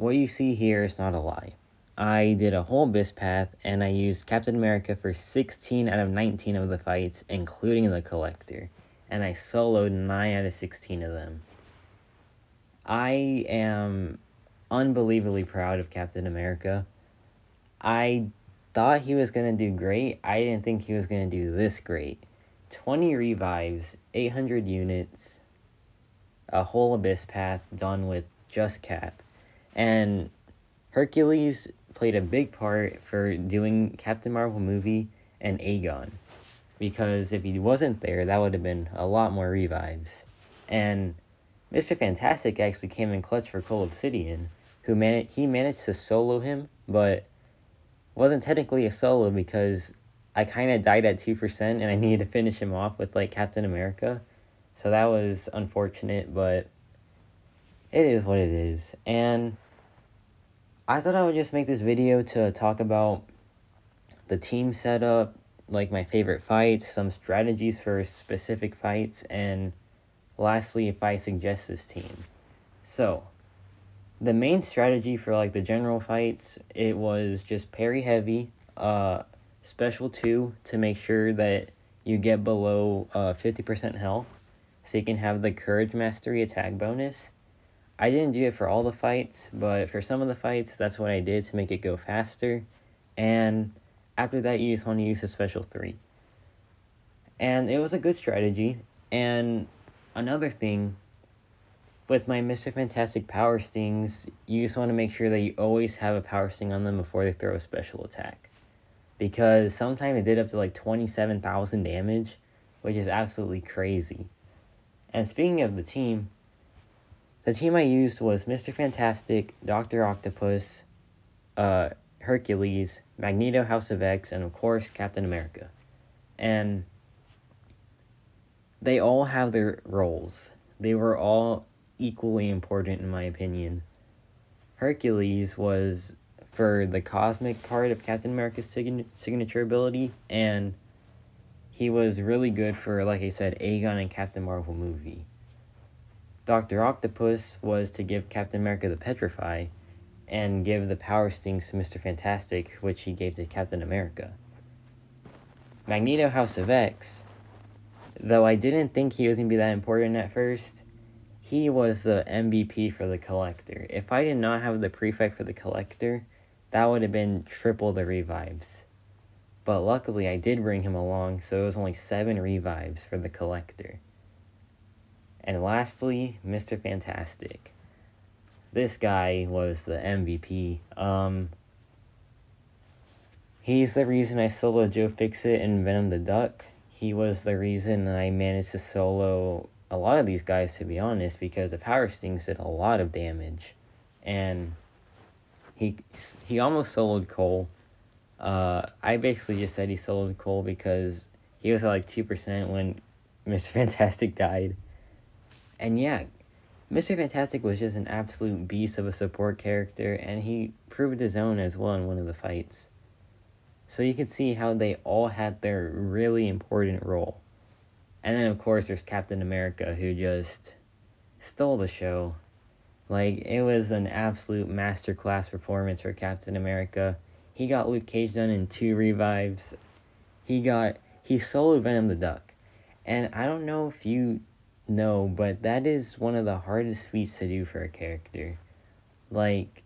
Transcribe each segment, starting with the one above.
What you see here is not a lie. I did a whole Abyss Path, and I used Captain America for 16 out of 19 of the fights, including the Collector. And I soloed 9 out of 16 of them. I am unbelievably proud of Captain America. I thought he was going to do great. I didn't think he was going to do this great. 20 revives, 800 units, a whole Abyss Path done with just Cap. And Hercules played a big part for doing Captain Marvel movie and Aegon. Because if he wasn't there, that would have been a lot more revives. And Mr. Fantastic actually came in clutch for Cole Obsidian, who managed to solo him, but wasn't technically a solo because I kind of died at 2% and I needed to finish him off with like Captain America. So that was unfortunate, but it is what it is. And I thought I would just make this video to talk about the team setup, like my favorite fights, some strategies for specific fights, and lastly, if I suggest this team. So, the main strategy for like the general fights, it was just parry heavy, special 2 to make sure that you get below 50% health, so you can have the Courage Mastery attack bonus. I didn't do it for all the fights, but for some of the fights, that's what I did to make it go faster. And after that, you just want to use a special 3. And it was a good strategy. And another thing, with my Mr. Fantastic Power Stings, you just want to make sure that you always have a Power Sting on them before they throw a special attack. Because sometimes it did up to like 27,000 damage, which is absolutely crazy. And speaking of the team I used was Mr. Fantastic, Dr. Octopus, Hercules, Magneto, House of X, and of course, Captain America. And they all have their roles. They were all equally important in my opinion. Hercules was for the cosmic part of Captain America's signature ability, and he was really good for, like I said, Aegon and Captain Marvel movie. Dr. Octopus was to give Captain America the Petrify and give the Power Stings to Mr. Fantastic, which he gave to Captain America. Magneto, House of X, though I didn't think he was going to be that important at first, he was the MVP for the Collector. If I did not have the Prefect for the Collector, that would have been triple the revives. But luckily I did bring him along, so it was only 7 revives for the Collector. And lastly, Mr. Fantastic. This guy was the MVP. He's the reason I soloed Joe Fixit and Venom the Duck. He was the reason I managed to solo a lot of these guys, to be honest, because the Power Stings did a lot of damage. And he almost soloed Cole. I basically just said he soloed Cole because he was at like 2% when Mr. Fantastic died. And yeah, Mr. Fantastic was just an absolute beast of a support character, and he proved his own as well in one of the fights. So you can see how they all had their really important role. And then, of course, there's Captain America, who just stole the show. Like, it was an absolute masterclass performance for Captain America. He got Luke Cage done in 2 revives. He soloed Venom the Duck. And I don't know if you know, but that is one of the hardest feats to do for a character. Like,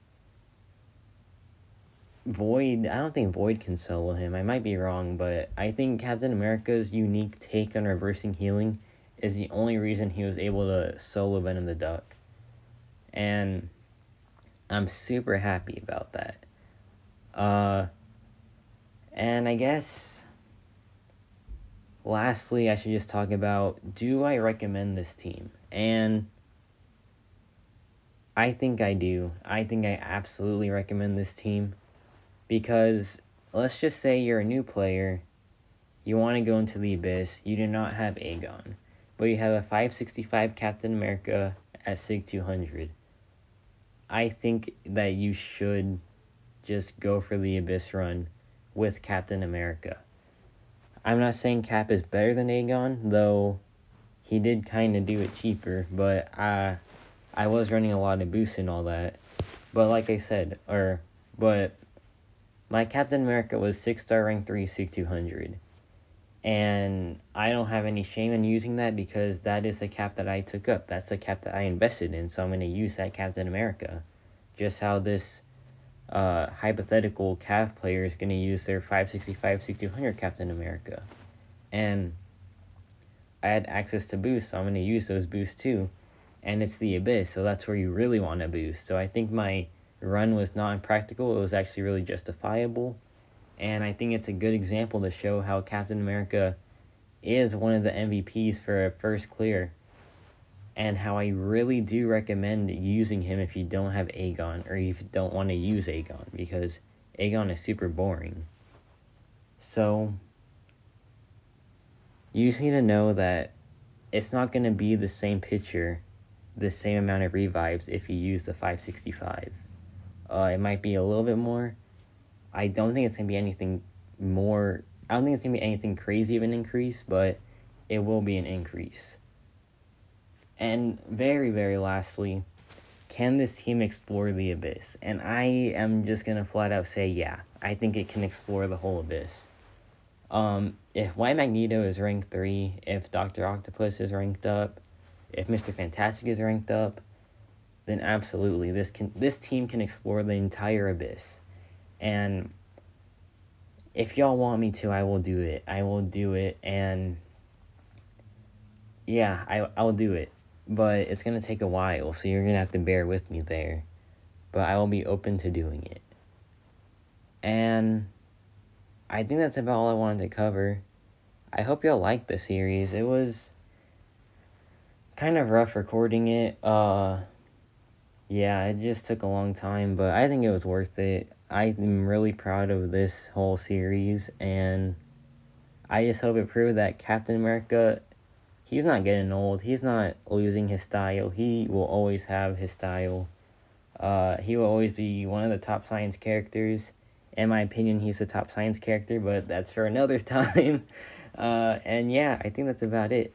Void, I don't think Void can solo him. I might be wrong, but I think Captain America's unique take on reversing healing is the only reason he was able to solo Venom the Duck. And I'm super happy about that. And I guess lastly, I should just talk about, do I recommend this team? And I think I do. I think I absolutely recommend this team. Because let's just say you're a new player, you want to go into the Abyss, you do not have Aegon, but you have a 565 Captain America at Sig 200. I think that you should just go for the Abyss run with Captain America. I'm not saying Cap is better than Aegon, though he did kind of do it cheaper, but I was running a lot of boosts and all that. But like I said, but my Captain America was 6-star rank 3 6-200. And I don't have any shame in using that because that is the cap that I took up. That's the cap that I invested in. So I'm going to use that Captain America. Just how this hypothetical Cav player is going to use their 565 6200 Captain America. And I had access to boosts, so I'm going to use those boosts too. And it's the Abyss, so that's where you really want to boost. So I think my run was not impractical. It was actually really justifiable. And I think it's a good example to show how Captain America is one of the MVPs for a first clear. And how I really do recommend using him if you don't have Aegon, or if you don't want to use Aegon, because Aegon is super boring. So, you just need to know that it's not going to be the same picture, the same amount of revives if you use the 565. It might be a little bit more. I don't think it's going to be anything more. I don't think it's going to be anything crazy of an increase, but it will be an increase. And very, very lastly, can this team explore the Abyss? And I am just going to flat out say, yeah, I think it can explore the whole Abyss. If White Magneto is ranked 3, if Dr. Octopus is ranked up, if Mr. Fantastic is ranked up, then absolutely, this team can explore the entire Abyss. And if y'all want me to, I will do it. I will do it, and yeah, I will do it. But it's going to take a while, so you're going to have to bear with me there. But I will be open to doing it. And I think that's about all I wanted to cover. I hope y'all liked the series. It was kind of rough recording it. Yeah, it just took a long time, but I think it was worth it. I'm really proud of this whole series, and I just hope it proved that Captain America, he's not getting old. He's not losing his style. He will always have his style. He will always be one of the top science characters. In my opinion, he's the top science character, but that's for another time. And yeah, I think that's about it.